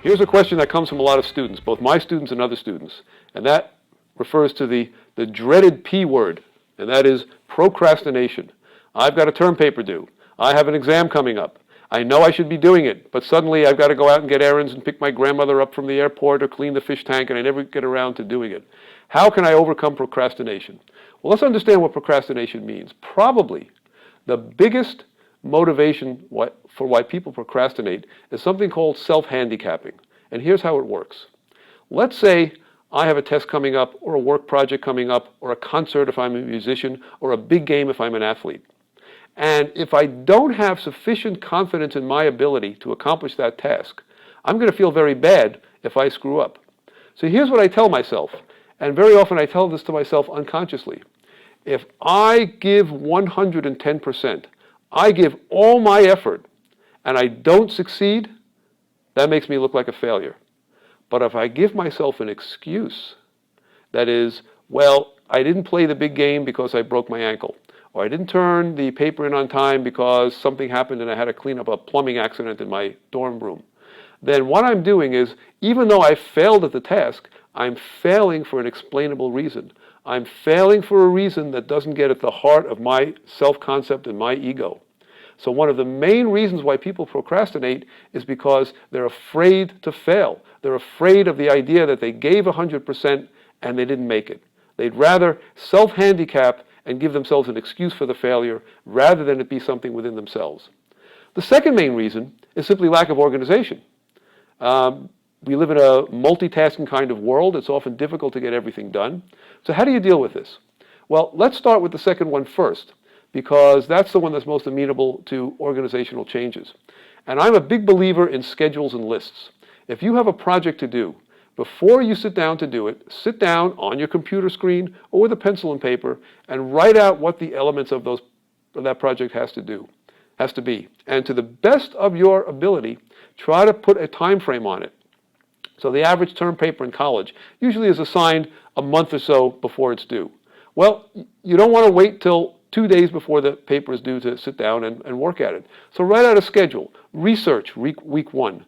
Here's a question that comes from a lot of students, both my students and other students, and that refers to the dreaded P word, and that is procrastination. I've got a term paper due. I have an exam coming up. I know I should be doing it, but suddenly I've got to go out and get errands and pick my grandmother up from the airport or clean the fish tank, and I never get around to doing it. How can I overcome procrastination? Well, let's understand what procrastination means. Probably the biggest motivation for why people procrastinate is something called self-handicapping. And here's how it works. Let's say I have a test coming up, or a work project coming up, or a concert if I'm a musician, or a big game if I'm an athlete. And if I don't have sufficient confidence in my ability to accomplish that task, I'm going to feel very bad if I screw up. So here's what I tell myself, and very often I tell this to myself unconsciously. If I give 110%, I give all my effort, and I don't succeed, that makes me look like a failure. But if I give myself an excuse, that is, well, I didn't play the big game because I broke my ankle, or I didn't turn the paper in on time because something happened and I had to clean up a plumbing accident in my dorm room, then what I'm doing is, even though I failed at the task, I'm failing for an explainable reason. I'm failing for a reason that doesn't get at the heart of my self-concept and my ego. So one of the main reasons why people procrastinate is because they're afraid to fail. They're afraid of the idea that they gave 100% and they didn't make it. They'd rather self-handicap and give themselves an excuse for the failure rather than it be something within themselves. The second main reason is simply lack of organization. We live in a multitasking kind of world. It's often difficult to get everything done. So how do you deal with this? Well, let's start with the second one first, because that's the one that's most amenable to organizational changes. And I'm a big believer in schedules and lists. If you have a project to do, before you sit down to do it, sit down on your computer screen or with a pencil and paper and write out what the elements of that project has to be. And to the best of your ability, try to put a time frame on it. So the average term paper in college usually is assigned a month or so before it's due. Well, you don't want to wait till 2 days before the paper is due to sit down and work at it. So write out a schedule. Research, week 1.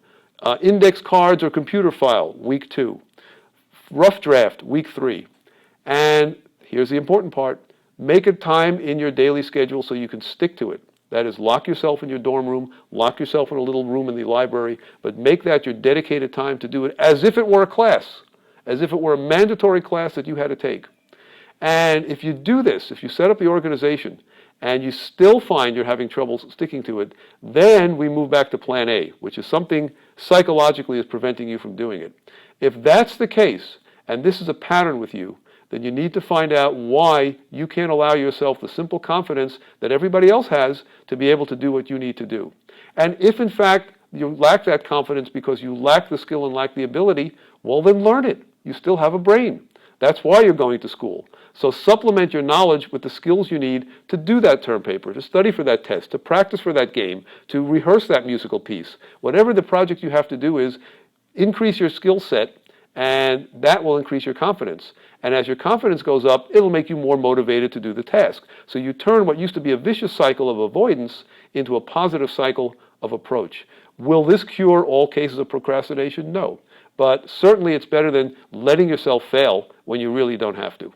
Index cards or computer file, week 2. Rough draft, week 3. And here's the important part. Make a time in your daily schedule so you can stick to it. That is, lock yourself in your dorm room, lock yourself in a little room in the library, but make that your dedicated time to do it as if it were a class, as if it were a mandatory class that you had to take. And if you do this, if you set up the organization, and you still find you're having trouble sticking to it, then we move back to plan A, which is something psychologically is preventing you from doing it. If that's the case, and this is a pattern with you, then you need to find out why you can't allow yourself the simple confidence that everybody else has to be able to do what you need to do. And if, in fact, you lack that confidence because you lack the skill and lack the ability, well, then learn it. You still have a brain. That's why you're going to school. So supplement your knowledge with the skills you need to do that term paper, to study for that test, to practice for that game, to rehearse that musical piece. Whatever the project you have to do is, increase your skill set, and that will increase your confidence. And as your confidence goes up, it'll make you more motivated to do the task. So you turn what used to be a vicious cycle of avoidance into a positive cycle of approach. Will this cure all cases of procrastination? No. But certainly it's better than letting yourself fail when you really don't have to.